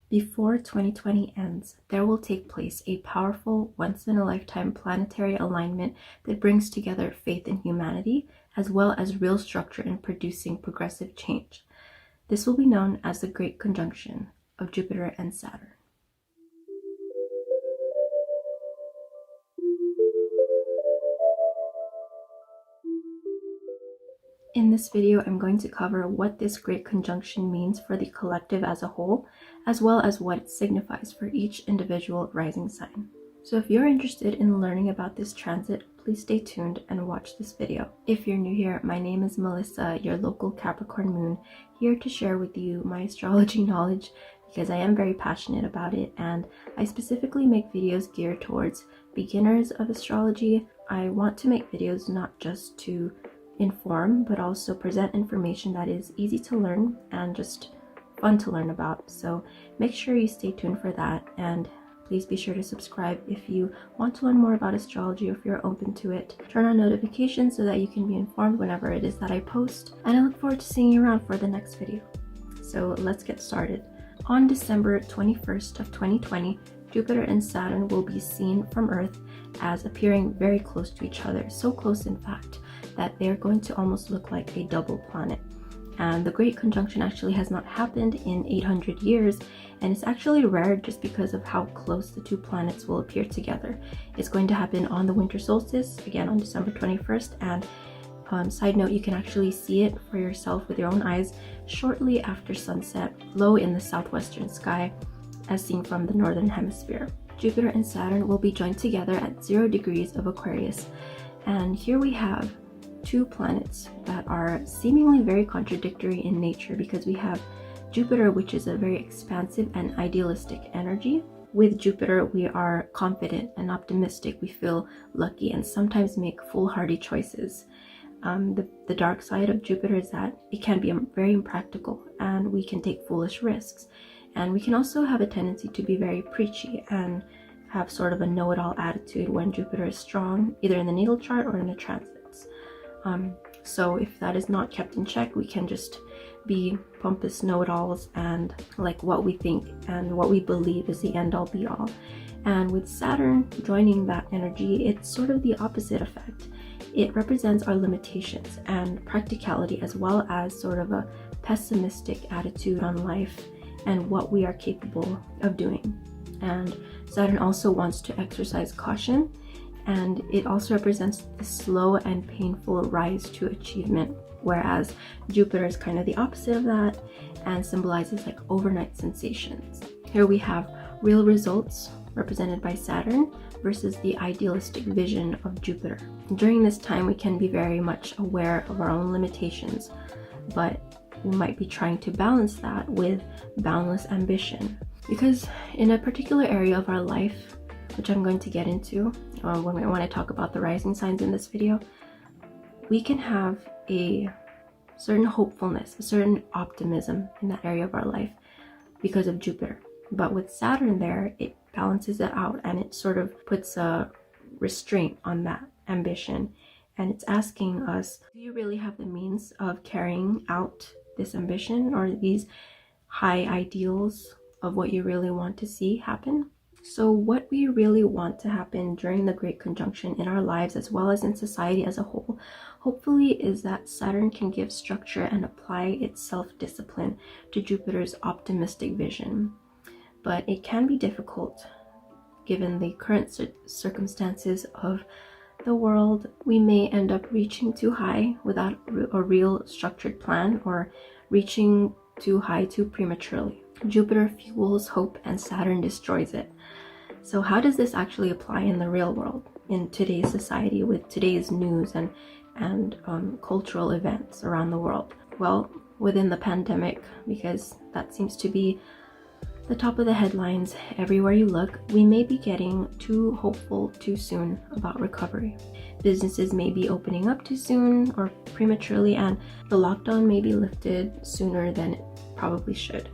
Before 2020 ends, there will take place a powerful, once-in-a-lifetime planetary alignment that brings together faith in humanity, as well as real structure in producing progressive change. This will be known as the Great Conjunction of Jupiter and Saturn. In this video, I'm going to cover what this Great Conjunction means for the collective as a whole, as well as what it signifies for each individual rising sign. So if you're interested in learning about this transit, please stay tuned and watch this video. If you're new here, my name is Melissa, your local Capricorn moon, here to share with you my astrology knowledge because I am very passionate about it, and I specifically make videos geared towards beginners of astrology. I want to make videos not just to inform, but also present information that is easy to learn and just fun to learn about. So make sure you stay tuned for that, and please be sure to subscribe if you want to learn more about astrology or if you're open to it. Turn on notifications so that you can be informed whenever it is that I post, and I look forward to seeing you around for the next video. So let's get started. On December 21st of 2020, Jupiter and Saturn will be seen from Earth as appearing very close to each other, so close in fact that they're going to almost look like a double planet. And the Great Conjunction actually has not happened in 800 years, and it's actually rare just because of how close the two planets will appear together. It's going to happen on the Winter Solstice, again on December 21st, and side note, you can actually see it for yourself with your own eyes shortly after sunset, low in the southwestern sky, as seen from the northern hemisphere. Jupiter and Saturn will be joined together at 0 degrees of Aquarius, and here we have two planets that are seemingly very contradictory in nature, because we have Jupiter, which is a very expansive and idealistic energy. With Jupiter, we are confident and optimistic. We feel lucky and sometimes make foolhardy choices. The dark side of Jupiter is that it can be very impractical and we can take foolish risks. And we can also have a tendency to be very preachy and have sort of a know-it-all attitude when Jupiter is strong, either in the natal chart or in the transits. So if that is not kept in check, we can just be pompous know-it-alls and like what we think and what we believe is the end-all be-all. And with Saturn joining that energy, it's sort of the opposite effect. It represents our limitations and practicality, as well as sort of a pessimistic attitude on life and what we are capable of doing. And Saturn also wants to exercise caution, and it also represents the slow and painful rise to achievement, whereas Jupiter is kind of the opposite of that and symbolizes like overnight sensations. Here we have real results represented by Saturn versus the idealistic vision of Jupiter. During this time, we can be very much aware of our own limitations, but we might be trying to balance that with boundless ambition. Because in a particular area of our life, which I'm going to get into when I talk about the rising signs in this video, we can have a certain hopefulness, a certain optimism in that area of our life because of Jupiter. But with Saturn there, it balances it out and it sort of puts a restraint on that ambition. And it's asking us, do you really have the means of carrying out this ambition or these high ideals of what you really want to see happen? So what we really want to happen during the Great Conjunction in our lives, as well as in society as a whole, hopefully is that Saturn can give structure and apply its self-discipline to Jupiter's optimistic vision. But it can be difficult given the current circumstances of the world. We may end up reaching too high without a real structured plan, or reaching too high too prematurely. Jupiter fuels hope and Saturn destroys it. So how does this actually apply in the real world, in today's society, with today's news and cultural events around the world? Well, within the pandemic, because that seems to be the top of the headlines everywhere you look, we may be getting too hopeful too soon about recovery. Businesses may be opening up too soon or prematurely, and the lockdown may be lifted sooner than it probably should.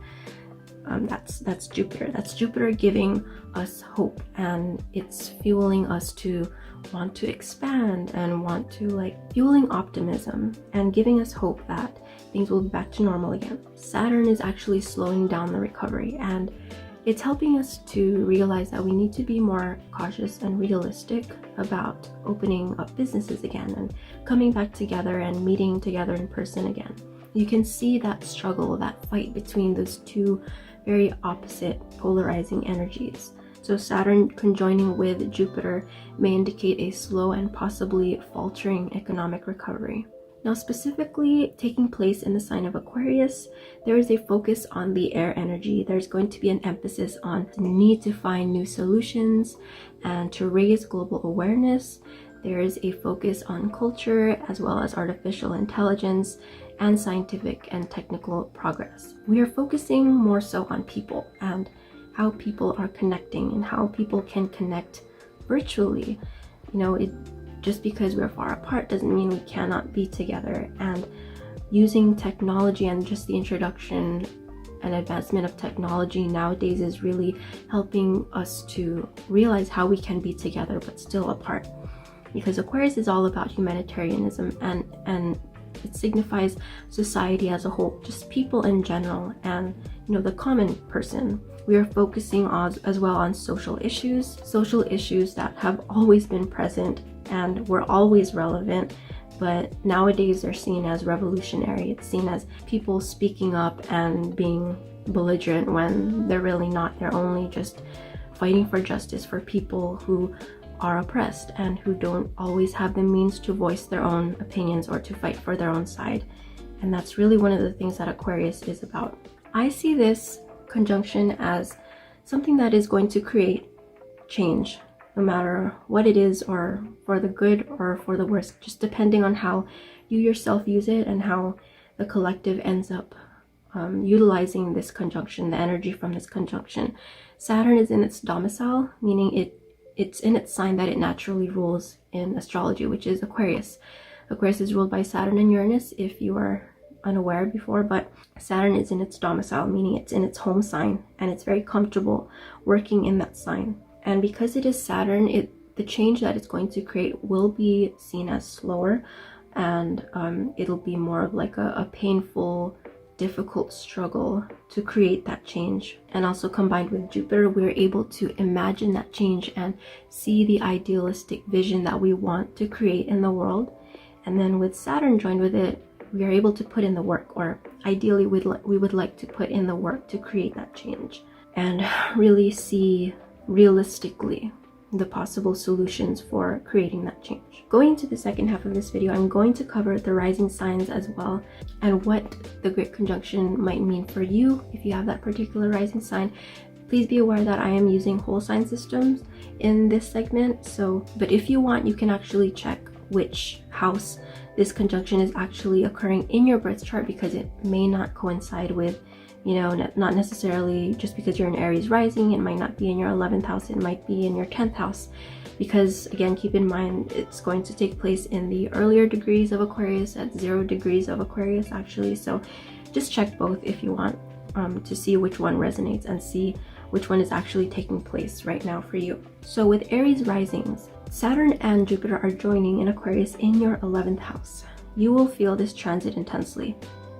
That's Jupiter. That's Jupiter giving us hope, and it's fueling us to want to expand and want to, like, fueling optimism and giving us hope that things will be back to normal again. Saturn is actually slowing down the recovery, and it's helping us to realize that we need to be more cautious and realistic about opening up businesses again and coming back together and meeting together in person again. You can see that struggle, that fight between those two very opposite polarizing energies. So Saturn conjoining with Jupiter may indicate a slow and possibly faltering economic recovery. Now, specifically taking place in the sign of Aquarius, there is a focus on the air energy. There's going to be an emphasis on the need to find new solutions and to raise global awareness. There is a focus on culture as well as artificial intelligence and scientific and technical progress. We are focusing more so on people and how people are connecting and how people can connect virtually. You know, just because we're far apart doesn't mean we cannot be together, and using technology and just the introduction and advancement of technology nowadays is really helping us to realize how we can be together but still apart, because Aquarius is all about humanitarianism and it signifies society as a whole, just people in general, and the common person. We are focusing as well on social issues that have always been present and were always relevant, but nowadays they're seen as revolutionary. It's seen as people speaking up and being belligerent when they're really not. They're only just fighting for justice for people who are oppressed and who don't always have the means to voice their own opinions or to fight for their own side. And that's really one of the things that Aquarius is about. I see this conjunction as something that is going to create change, no matter what it is, or for the good or for the worse, just depending on how you yourself use it and how the collective ends up utilizing this conjunction, the energy from this conjunction. Saturn is in its domicile, meaning it's in its sign that it naturally rules in astrology, which is Aquarius. Aquarius is ruled by Saturn and Uranus, if you are unaware before, but Saturn is in its domicile, meaning it's in its home sign, and it's very comfortable working in that sign. And because it is Saturn, the change that it's going to create will be seen as slower, and it'll be more of like a painful, difficult struggle to create that change. And also combined with Jupiter, we're able to imagine that change and see the idealistic vision that we want to create in the world. And then with Saturn joined with it, we are able to put in the work, or ideally we would like to put in the work to create that change and really see realistically the possible solutions for creating that change. Going into the second half of this video, I'm going to cover the rising signs as well, and what the Great Conjunction might mean for you if you have that particular rising sign. Please be aware that I am using whole sign systems in this segment, but if you want, you can actually check which house this conjunction is actually occurring in your birth chart, because it may not coincide with, not necessarily just because you're an Aries rising, it might not be in your 11th house, it might be in your 10th house, because again, keep in mind, it's going to take place in the earlier degrees of Aquarius, at 0 degrees of Aquarius actually. So just check both if you want to see which one resonates and see which one is actually taking place right now for you. So with Aries risings, Saturn and Jupiter are joining in Aquarius in your 11th house. You will feel this transit intensely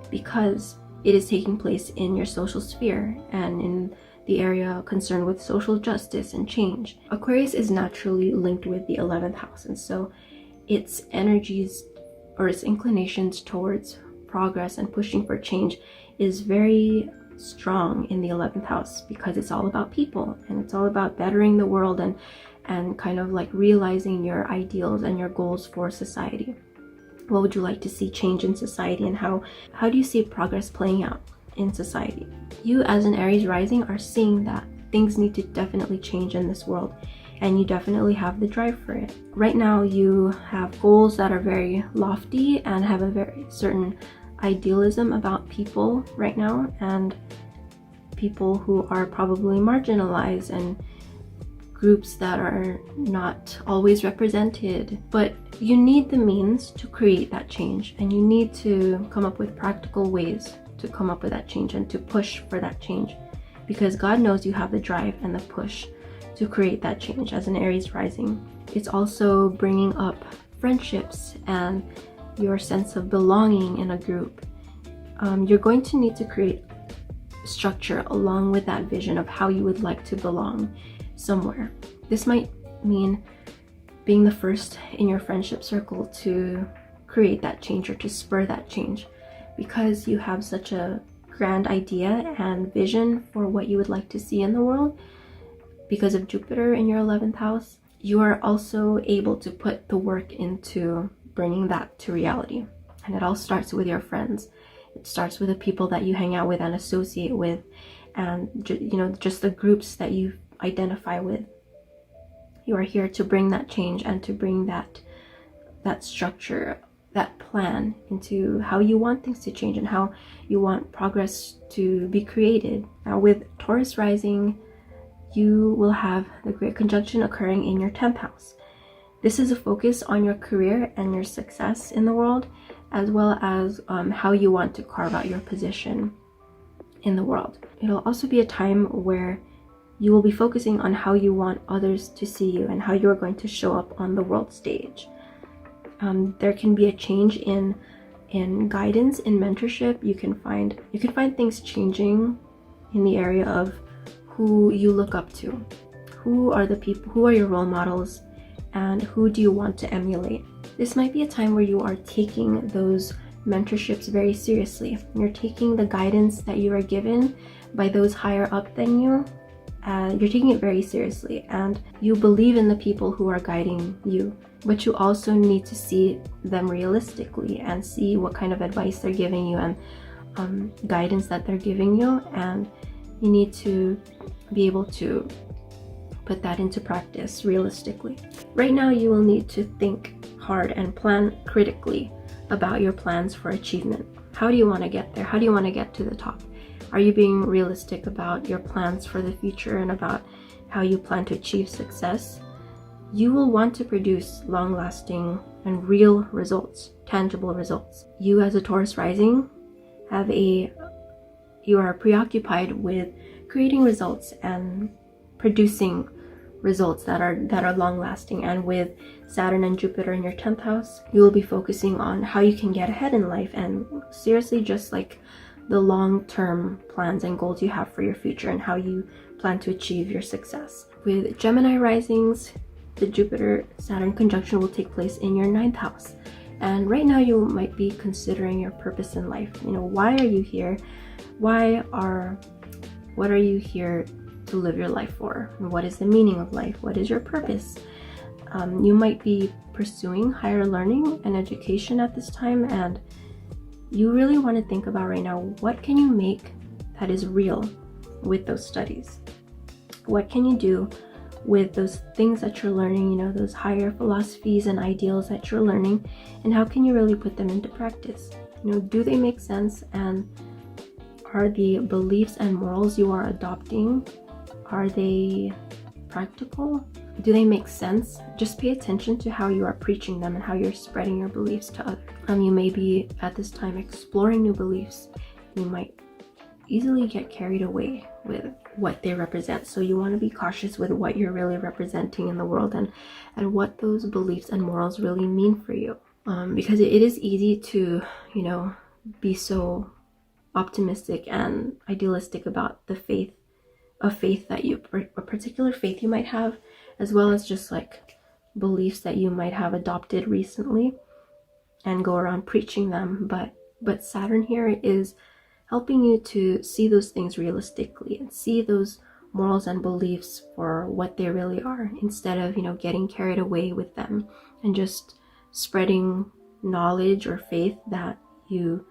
because it is taking place in your social sphere and in the area concerned with social justice and change. Aquarius is naturally linked with the 11th house, and so its energies or its inclinations towards progress and pushing for change is very strong in the 11th house, because it's all about people and it's all about bettering the world and kind of like realizing your ideals and your goals for society. What would you like to see change in society, and how do you see progress playing out in society? You as an Aries rising are seeing that things need to definitely change in this world, and you definitely have the drive for it. Right now you have goals that are very lofty and have a very certain idealism about people right now, and people who are probably marginalized and groups that are not always represented. But you need the means to create that change, and you need to come up with practical ways to come up with that change and to push for that change. because God knows you have the drive and the push to create that change as an Aries rising. It's also bringing up friendships and your sense of belonging in a group. You're going to need to create structure along with that vision of how you would like to belong somewhere. This might mean being the first in your friendship circle to create that change or to spur that change, because you have such a grand idea and vision for what you would like to see in the world. Because of Jupiter in your 11th house, you are also able to put the work into bringing that to reality. And it all starts with your friends. It starts with the people that you hang out with and associate with, and just the groups that you identify with. You are here to bring that change and to bring that structure, that plan into how you want things to change and how you want progress to be created. Now with Taurus rising, you will have the great conjunction occurring in your 10th house. This is a focus on your career and your success in the world, as well as how you want to carve out your position in the world. It'll also be a time where you will be focusing on how you want others to see you and how you're going to show up on the world stage. There can be a change in guidance, in mentorship. You can find things changing in the area of who you look up to, who are the people, who are your role models, and who do you want to emulate. This might be a time where you are taking those mentorships very seriously. You're taking the guidance that you are given by those higher up than you. You're taking it very seriously, and you believe in the people who are guiding you, but you also need to see them realistically and see what kind of advice they're giving you and guidance that they're giving you, and you need to be able to put that into practice realistically. Right now, you will need to think hard and plan critically about your plans for achievement. How do you want to get there? How do you want to get to the top? Are you being realistic about your plans for the future and about how you plan to achieve success? You will want to produce long-lasting and real results, tangible results. You as a Taurus rising you are preoccupied with creating results and producing results that are long-lasting. And with Saturn and Jupiter in your 10th house, you will be focusing on how you can get ahead in life and seriously just like the long-term plans and goals you have for your future and how you plan to achieve your success. With Gemini risings, the Jupiter-Saturn conjunction will take place in your 9th house. And right now you might be considering your purpose in life. Why are you here? What are you here to live your life for? And what is the meaning of life? What is your purpose? You might be pursuing higher learning and education at this time, and you really want to think about right now, what can you make that is real with those studies? What can you do with those things that you're learning, those higher philosophies and ideals that you're learning, and how can you really put them into practice? Do they make sense? And are the beliefs and morals you are adopting, are they practical? Do they make sense? Just pay attention to how you are preaching them and how you're spreading your beliefs to others. You may be at this time exploring new beliefs. You might easily get carried away with what they represent. So you want to be cautious with what you're really representing in the world and what those beliefs and morals really mean for you. Because it is easy to, be so optimistic and idealistic about the faith that a particular faith you might have, as well as just like beliefs that you might have adopted recently and go around preaching them. But Saturn here is helping you to see those things realistically and see those morals and beliefs for what they really are, instead of getting carried away with them and just spreading knowledge or faith that you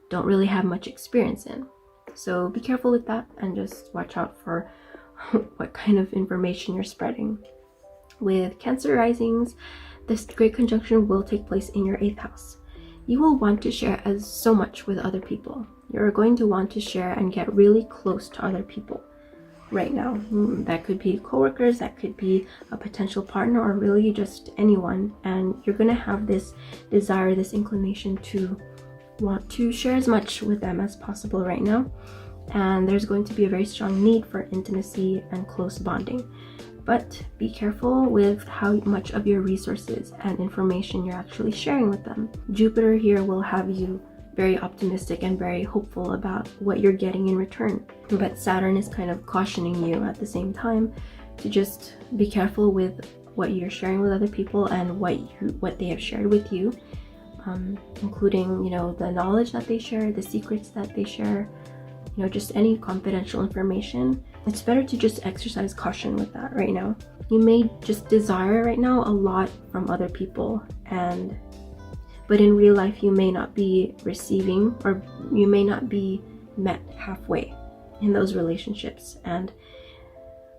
don't really have much experience in. So be careful with that and just watch out for what kind of information you're spreading. With Cancer risings, this great conjunction will take place in your 8th house. You will want to share so much with other people. You're going to want to share and get really close to other people right now. That could be coworkers, that could be a potential partner, or really just anyone. And you're going to have this desire, this inclination to want to share as much with them as possible right now. and there's going to be a very strong need for intimacy and close bonding. But be careful with how much of your resources and information you're actually sharing with them. Jupiter here will have you very optimistic and very hopeful about what you're getting in return. But Saturn is kind of cautioning you at the same time to just be careful with what you're sharing with other people and what they have shared with you, including, the knowledge that they share, the secrets that they share, just any confidential information. It's better to just exercise caution with that right now. You may just desire right now a lot from other people, but in real life you may not be receiving, or you may not be met halfway in those relationships. And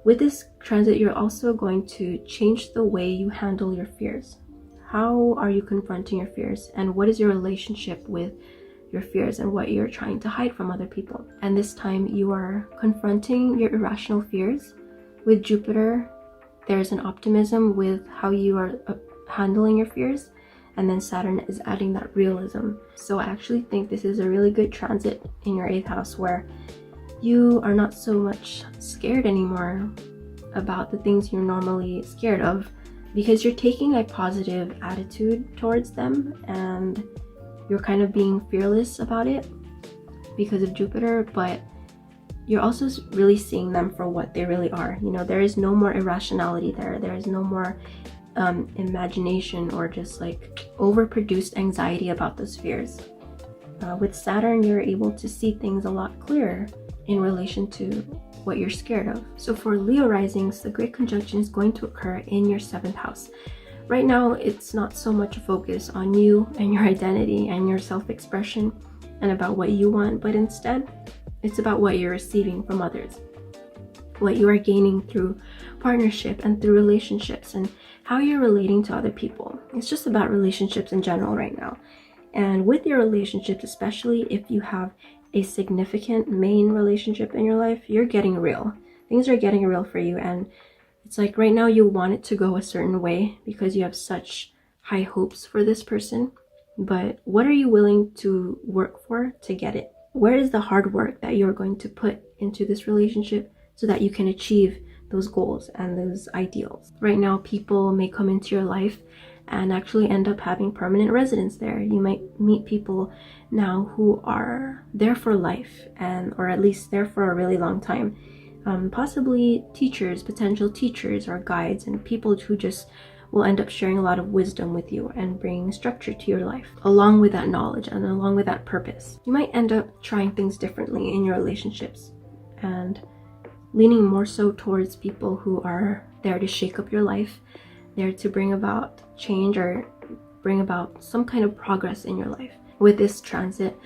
with this transit, you're also going to change the way you handle your fears. How are you confronting your fears, and what is your relationship with your fears and what you're trying to hide from other people? And this time you are confronting your irrational fears. With Jupiter, there's an optimism with how you are handling your fears, and then Saturn is adding that realism. So I actually think this is a really good transit in your 8th house, where you are not so much scared anymore about the things you're normally scared of, because you're taking a positive attitude towards them and you're kind of being fearless about it because of Jupiter. But you're also really seeing them for what they really are. There is no more irrationality there. There is no more imagination or just like overproduced anxiety about those fears. With Saturn, you're able to see things a lot clearer in relation to what you're scared of. So for Leo risings, the great conjunction is going to occur in your 7th house. Right now, it's not so much a focus on you and your identity and your self-expression and about what you want, but instead, it's about what you're receiving from others, what you are gaining through partnership and through relationships, and how you're relating to other people. It's just about relationships in general right now. And with your relationships, especially if you have a significant main relationship in your life, you're getting real. Things are getting real for you, and it's like right now you want it to go a certain way because you have such high hopes for this person. But what are you willing to work for to get it? Where is the hard work that you're going to put into this relationship so that you can achieve those goals and those ideals? Right now, people may come into your life and actually end up having permanent residence there. You might meet people now who are there for life, or at least there for a really long time. Possibly teachers, potential teachers or guides, and people who just will end up sharing a lot of wisdom with you and bringing structure to your life, along with that knowledge and along with that purpose. You might end up trying things differently in your relationships and leaning more so towards people who are there to shake up your life, there to bring about change or bring about some kind of progress in your life. With this transit,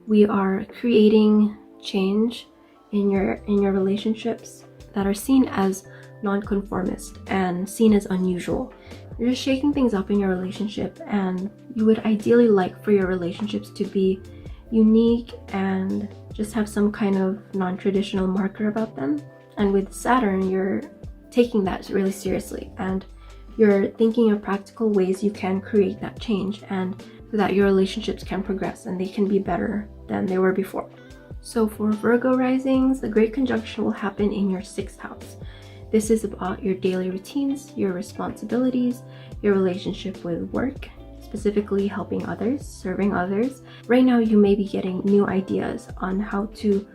we are creating change in your relationships that are seen as nonconformist and seen as unusual. You're just shaking things up in your relationship, and you would ideally like for your relationships to be unique and just have some kind of non-traditional marker about them. And with Saturn, you're taking that really seriously, and you're thinking of practical ways you can create that change, and so that your relationships can progress and they can be better than they were before. So for Virgo risings, the great conjunction will happen in your 6th house. This is about your daily routines, your responsibilities, your relationship with work, specifically helping others, serving others. Right now, you may be getting new ideas on how to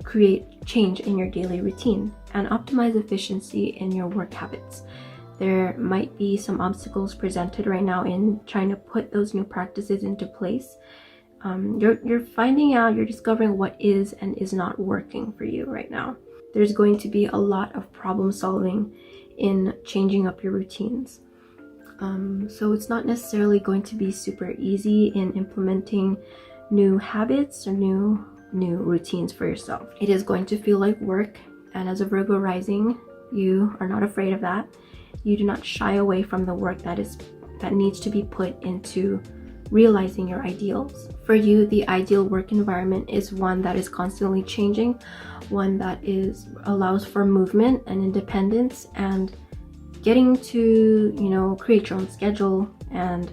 create change in your daily routine and optimize efficiency in your work habits. There might be some obstacles presented right now in trying to put those new practices into place. You're finding out, you're discovering what is and is not working for you right now. There's going to be a lot of problem solving in changing up your routines. So it's not necessarily going to be super easy in implementing new habits or new routines for yourself. It is going to feel like work, and as a Virgo rising, you are not afraid of that. You do not shy away from the work that needs to be put into realizing your ideals. For you, the ideal work environment is one that is constantly changing, one that allows for movement and independence and getting to, create your own schedule and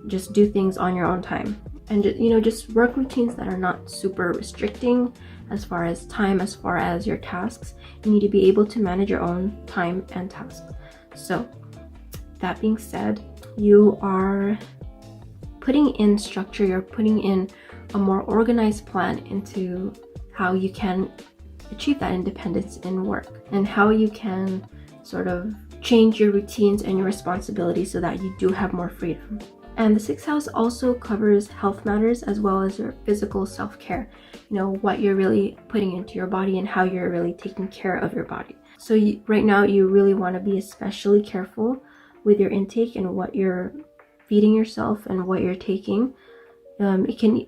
just do things on your own time. and just work routines that are not super restricting as far as time, as far as your tasks. You need to be able to manage your own time and tasks. So that being said, you are putting in structure, you're putting in a more organized plan into how you can achieve that independence in work, and how you can sort of change your routines and your responsibilities so that you do have more freedom. And the sixth house also covers health matters as well as your physical self-care, what you're really putting into your body and how you're really taking care of your body. So right now you really want to be especially careful with your intake and what you're feeding yourself and what you're taking. It can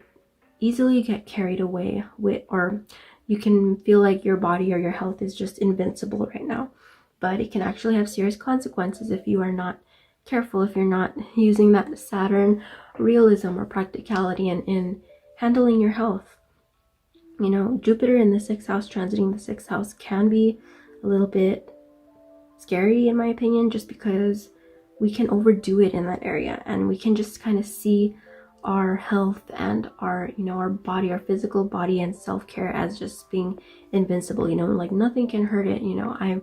easily get carried away with, or you can feel like your body or your health is just invincible right now, but it can actually have serious consequences if you are not careful, if you're not using that Saturn realism or practicality in handling your health. Jupiter in the sixth house transiting the sixth house can be a little bit scary in my opinion, just because we can overdo it in that area, and we can just kind of see our health and our our body, our physical body and self-care as just being invincible, like nothing can hurt it. I'm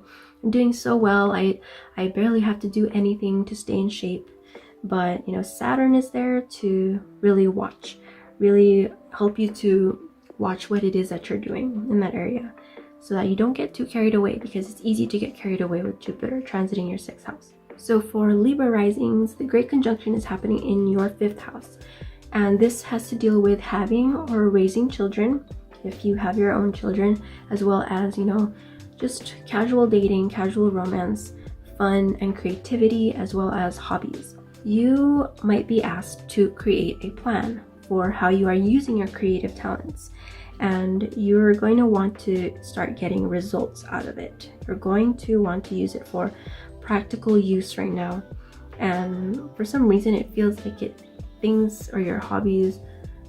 doing so well, I barely have to do anything to stay in shape. But Saturn is there to really watch, really help you to watch what it is that you're doing in that area, so that you don't get too carried away, because it's easy to get carried away with Jupiter transiting your sixth house. So for Libra risings, the great conjunction is happening in your fifth house, and this has to deal with having or raising children, if you have your own children, as well as just casual dating, casual romance, fun and creativity, as well as hobbies. You might be asked to create a plan for how you are using your creative talents, and you're going to want to start getting results out of it. You're going to want to use it for practical use right now, and for some reason it feels like things or your hobbies,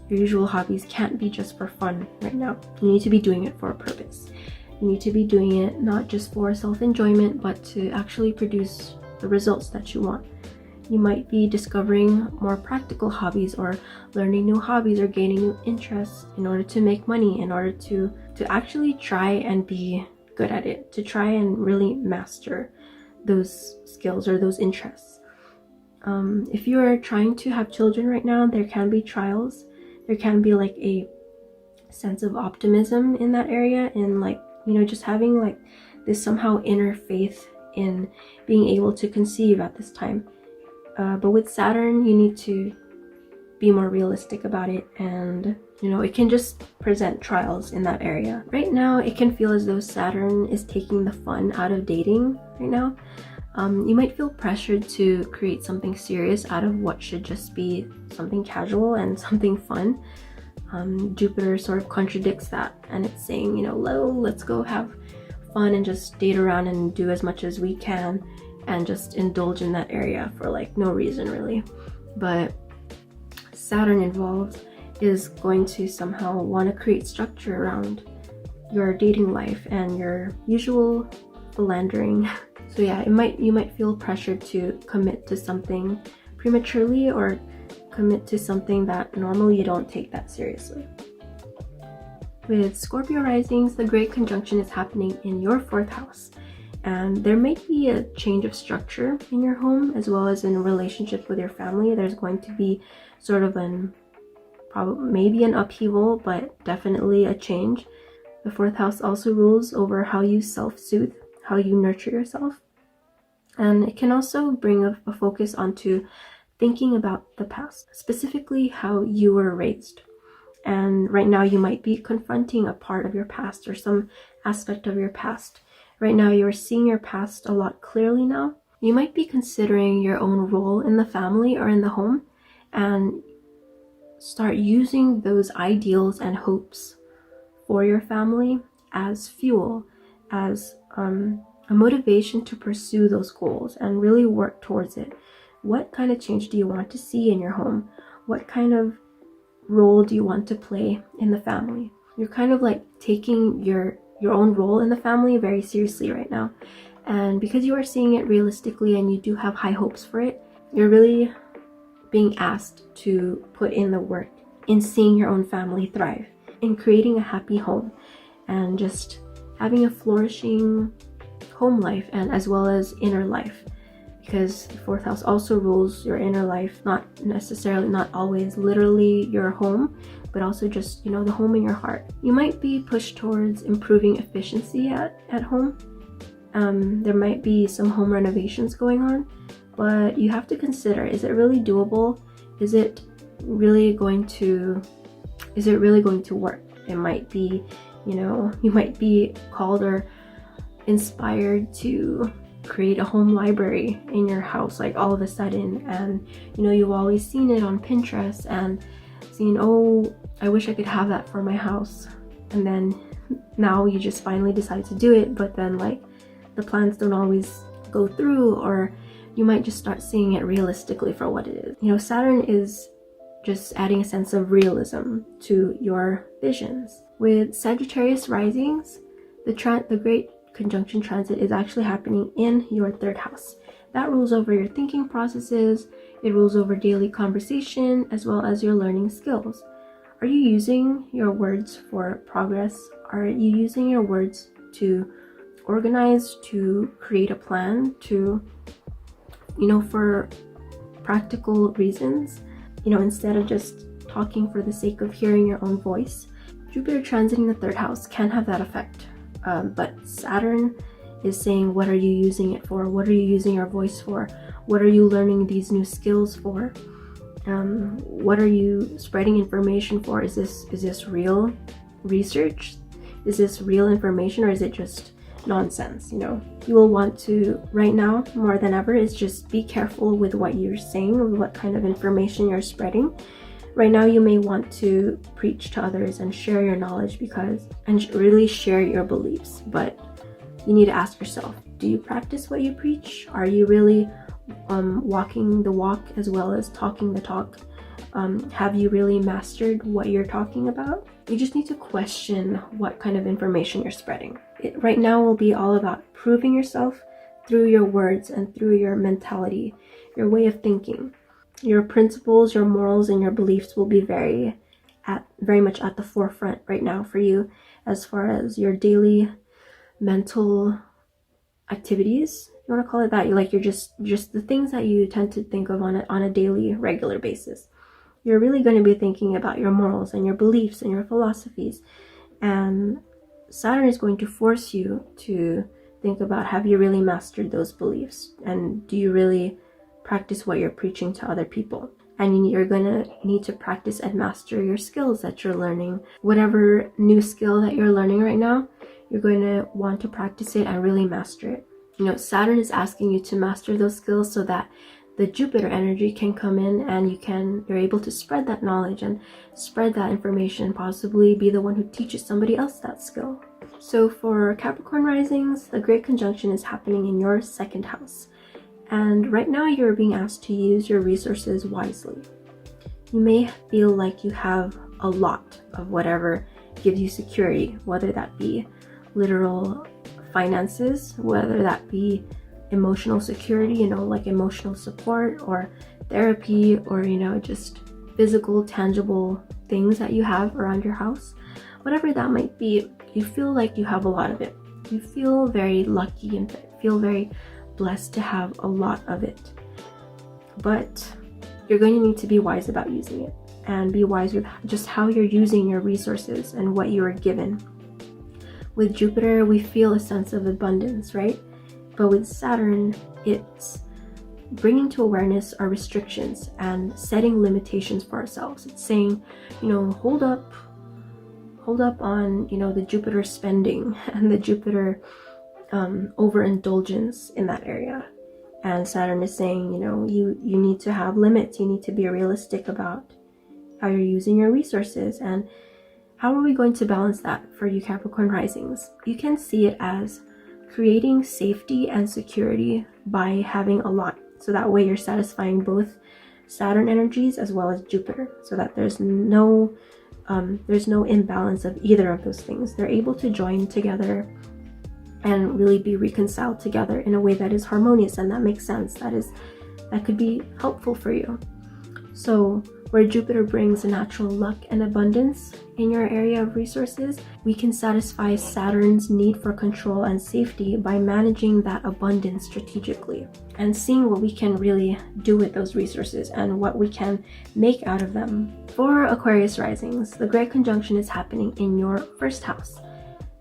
your usual hobbies, can't be just for fun right now. You need to be doing it for a purpose. You need to be doing it not just for self-enjoyment, but to actually produce the results that you want. You might be discovering more practical hobbies, or learning new hobbies, or gaining new interests in order to make money, in order to actually try and be good at it, to try and really master those skills or those interests. If you are trying to have children right now, there can be trials. There can be like a sense of optimism in that area, and just having like this somehow inner faith in being able to conceive at this time. But with Saturn, you need to be more realistic about it, and it can just present trials in that area. Right now it can feel as though Saturn is taking the fun out of dating right now. You might feel pressured to create something serious out of what should just be something casual and something fun. Jupiter sort of contradicts that, and it's saying, let's go have fun and just date around and do as much as we can and just indulge in that area for no reason really. But Saturn involved is going to somehow want to create structure around your dating life and your usual philandering. So yeah, you might feel pressured to commit to something prematurely, or commit to something that normally you don't take that seriously. With Scorpio risings, the great conjunction is happening in your fourth house, and there might be a change of structure in your home as well as in a relationship with your family. There's going to be sort of maybe an upheaval, but definitely a change. The fourth house also rules over how you self-soothe, how you nurture yourself, and it can also bring a focus onto thinking about the past, specifically how you were raised. And right now you might be confronting a part of your past or some aspect of your past. Right now you're seeing your past a lot clearly now. You might be considering your own role in the family or in the home, and start using those ideals and hopes for your family as fuel, as a motivation to pursue those goals and really work towards it. What kind of change do you want to see in your home? What kind of role do you want to play in the family? You're kind of taking your own role in the family very seriously right now. And because you are seeing it realistically and you do have high hopes for it, you're really being asked to put in the work in seeing your own family thrive, in creating a happy home, and just having a flourishing home life and as well as inner life, because the fourth house also rules your inner life, not necessarily, not always literally your home, but also just, you know, the home in your heart. You might be pushed towards improving efficiency at home. There might be some home renovations going on, but you have to consider, is it really doable? Is it really going to work? It might be, you know, you might be called or inspired to create a home library in your house, like all of a sudden, and you know, you've always seen it on Pinterest and seen, oh, I wish I could have that for my house, and then now you just finally decide to do it, but then like the plans don't always go through, or you might just start seeing it realistically for what it is. You know, Saturn is just adding a sense of realism to your visions. With Sagittarius risings, the great conjunction transit is actually happening in your third house. That rules over your thinking processes, it rules over daily conversation, as well as your learning skills. Are you using your words for progress? Are you using your words to organize, to create a plan, to, you know, for practical reasons, you know, instead of just talking for the sake of hearing your own voice? Jupiter transiting the third house can have that effect. But Saturn is saying, what are you using it for? What are you using your voice for? What are you learning these new skills for? What are you spreading information for? Is this real research? Is this real information, or is it just nonsense? You know, you will want to, right now more than ever, is just be careful with what you're saying, what kind of information you're spreading. Right now you may want to preach to others and share your knowledge and really share your beliefs, but you need to ask yourself, do you practice what you preach? Are you really walking the walk as well as talking the talk? Have you really mastered what you're talking about? You just need to question what kind of information you're spreading. It right now will be all about proving yourself through your words and through your mentality, your way of thinking. Your principles, your morals, and your beliefs will be very much at the forefront right now for you, as far as your daily mental activities. You want to call it that? You're just the things that you tend to think of on a daily, regular basis. You're really going to be thinking about your morals and your beliefs and your philosophies, and Saturn is going to force you to think about, have you really mastered those beliefs, and do you really practice what you're preaching to other people? And you're going to need to practice and master your skills that you're learning. Whatever new skill that you're learning right now, you're going to want to practice it and really master it. You know, Saturn is asking you to master those skills so that the Jupiter energy can come in and you're able to spread that knowledge and spread that information, possibly be the one who teaches somebody else that skill. So for Capricorn risings, the great conjunction is happening in your second house. And right now you're being asked to use your resources wisely. You may feel like you have a lot of whatever gives you security, whether that be literal finances, whether that be emotional security, you know, like emotional support or therapy, or, you know, just physical, tangible things that you have around your house. Whatever that might be, you feel like you have a lot of it. You feel very lucky and feel very blessed to have a lot of it. But you're going to need to be wise about using it, and be wise with just how you're using your resources and what you are given. With Jupiter, we feel a sense of abundance, right? But with Saturn, it's bringing to awareness our restrictions and setting limitations for ourselves. It's saying, you know, hold up on, you know, the Jupiter spending and the Jupiter overindulgence in that area. And Saturn is saying, you know, you need to have limits. You need to be realistic about how you're using your resources. And how are we going to balance that for you Capricorn risings? You can see it as creating safety and security by having a lot. So that way you're satisfying both Saturn energies as well as Jupiter, so that there's no imbalance of either of those things. They're able to join together and really be reconciled together in a way that is harmonious and that makes sense, that could be helpful for you. So where Jupiter brings natural luck and abundance in your area of resources, we can satisfy Saturn's need for control and safety by managing that abundance strategically and seeing what we can really do with those resources and what we can make out of them. For Aquarius risings, the Great Conjunction is happening in your first house.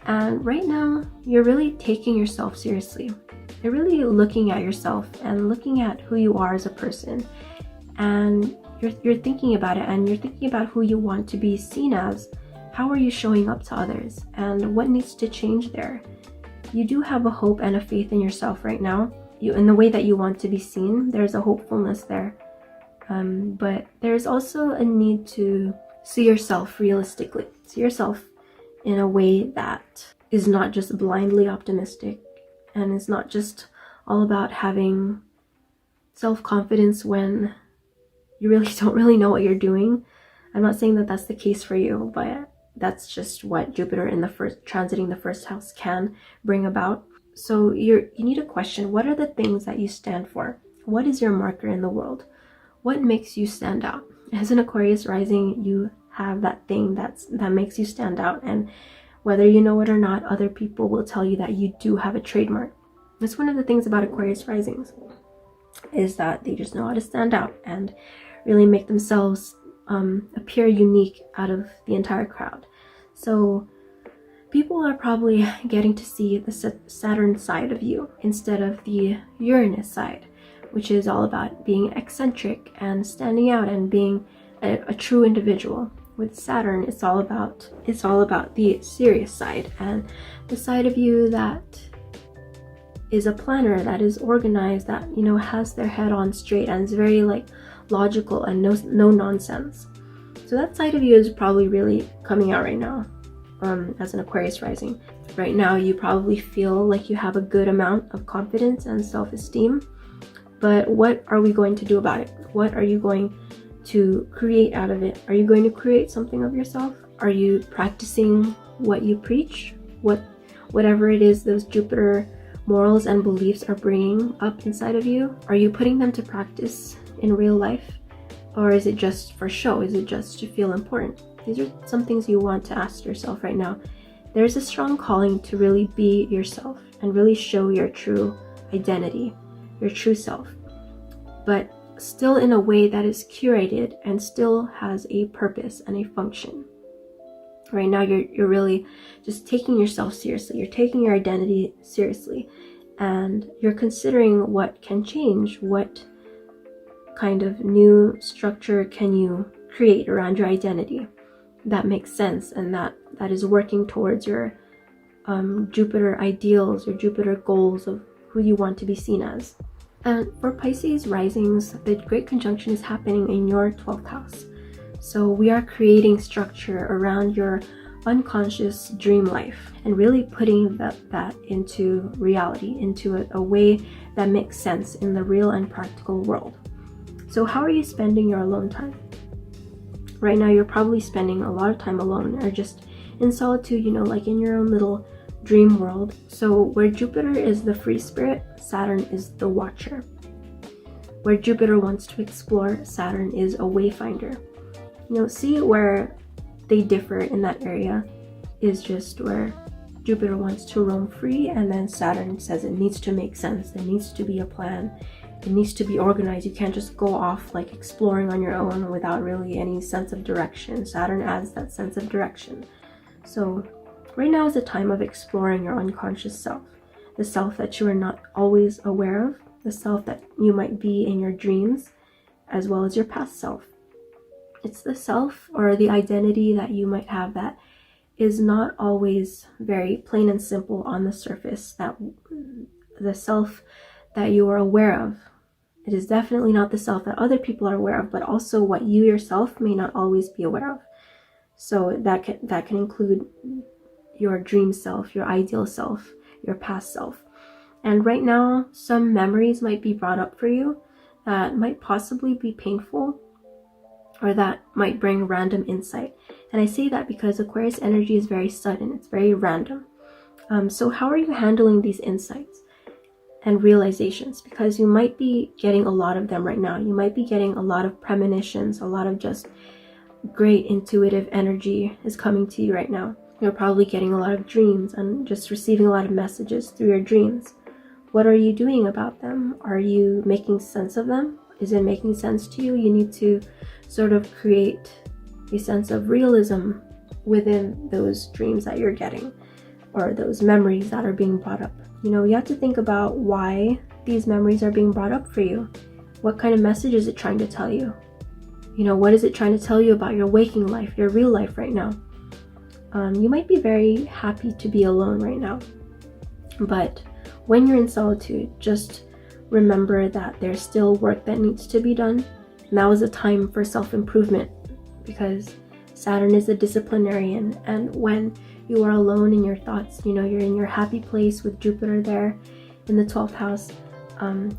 And right now, you're really taking yourself seriously. You're really looking at yourself and looking at who you are as a person. And you're thinking about it, and you're thinking about who you want to be seen as. How are you showing up to others, and what needs to change there? You do have a hope and a faith in yourself right now. In the way that you want to be seen, there's a hopefulness there. But there's also a need to see yourself realistically. See yourself in a way that is not just blindly optimistic, and is not just all about having self-confidence when you really don't really know what you're doing. I'm not saying that that's the case for you, but that's just what Jupiter in the first transiting the first house can bring about. So you need to question, what are the things that you stand for? What is your marker in the world? What makes you stand out? As an Aquarius rising, you have that thing that makes you stand out, and whether you know it or not, other people will tell you that you do have a trademark. That's one of the things about Aquarius risings, is that they just know how to stand out and really make themselves appear unique out of the entire crowd. So people are probably getting to see the Saturn side of you instead of the Uranus side, which is all about being eccentric and standing out and being a true individual. With Saturn, it's all about the serious side, and the side of you that is a planner, that is organized, that has their head on straight and is very logical and no nonsense. So that side of you is probably really coming out right now. As an Aquarius rising, right now you probably feel like you have a good amount of confidence and self-esteem, but what are we going to do about it? What are you going to create out of it? Are you going to create something of yourself? Are you practicing what you preach? Whatever it is those Jupiter morals and beliefs are bringing up inside of you, are you putting them to practice in real life? Or is it just for show? Is it just to feel important? These are some things you want to ask yourself right now. There's a strong calling to really be yourself and really show your true identity, your true self, but still in a way that is curated and still has a purpose and a function. Right now you're really just taking yourself seriously. You're taking your identity seriously, and you're considering what can change, what kind of new structure can you create around your identity that makes sense and that is working towards your Jupiter ideals, your Jupiter goals of who you want to be seen as. And for Pisces risings, the Great Conjunction is happening in your 12th house. So we are creating structure around your unconscious dream life and really putting that into reality, into a way that makes sense in the real and practical world. So how are you spending your alone time? Right now you're probably spending a lot of time alone or just in solitude, like in your own little dream world. So where Jupiter is the free spirit, Saturn is the watcher. Where Jupiter wants to explore, Saturn is a wayfinder. See where they differ in that area is just where Jupiter wants to roam free, and then Saturn says it needs to make sense. There needs to be a plan. It needs to be organized. You can't just go off exploring on your own without really any sense of direction. Saturn adds that sense of direction. So right now is a time of exploring your unconscious self, the self that you are not always aware of, the self that you might be in your dreams, as well as your past self. It's the self or the identity that you might have that is not always very plain and simple on the surface, that the self that you are aware of. It is definitely not the self that other people are aware of, but also what you yourself may not always be aware of. So that can include your dream self, your ideal self, your past self. And right now, some memories might be brought up for you that might possibly be painful, or that might bring random insight. And I say that because Aquarius energy is very sudden, it's very random. So how are you handling these insights? and realizations, because you might be getting a lot of them right now. You might be getting a lot of premonitions, a lot of just great intuitive energy is coming to you right now. You're probably getting a lot of dreams and just receiving a lot of messages through your dreams. What are you doing about them? Are you making sense of them? Is it making sense to you? You need to sort of create a sense of realism within those dreams that you're getting, or those memories that are being brought up. You know, you have to think about why these memories are being brought up for you. What kind of message is it trying to tell you? You know, what is it trying to tell you about your waking life, your real life right now? You might be very happy to be alone right now, but when you're in solitude, just remember that there's still work that needs to be done. Now is a time for self-improvement, because Saturn is a disciplinarian, and when you are alone in your thoughts, you know, you're in your happy place with Jupiter there in the 12th house,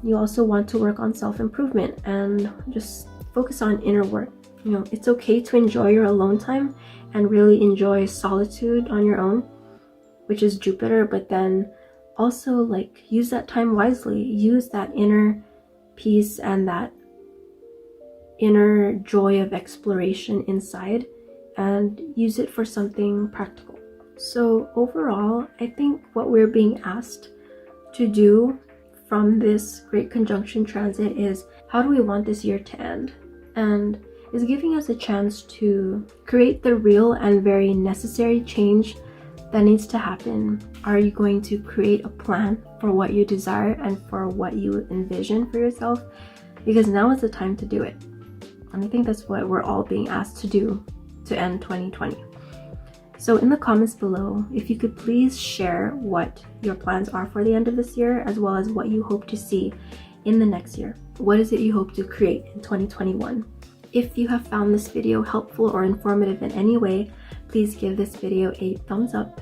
you also want to work on self-improvement and just focus on inner work. You know, it's okay to enjoy your alone time and really enjoy solitude on your own, which is Jupiter, but then also like use that time wisely. Use that inner peace and that inner joy of exploration inside, and use it for something practical. So overall, I think what we're being asked to do from this great conjunction transit is, how do we want this year to end? And is giving us a chance to create the real and very necessary change that needs to happen. Are you going to create a plan for what you desire and for what you envision for yourself? Because now is the time to do it. And I think that's what we're all being asked to do to end 2020. So in the comments below, if you could please share what your plans are for the end of this year, as well as what you hope to see in the next year. What is it you hope to create in 2021? If you have found this video helpful or informative in any way, please give this video a thumbs up,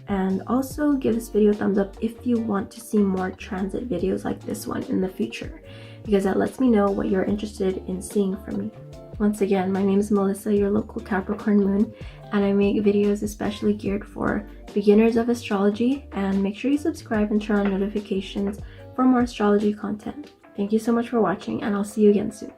and also give this video a thumbs up if you want to see more transit videos like this one in the future, because that lets me know what you're interested in seeing from me. Once again, my name is Melissa, your local Capricorn moon, and I make videos especially geared for beginners of astrology, and make sure you subscribe and turn on notifications for more astrology content. Thank you so much for watching, and I'll see you again soon.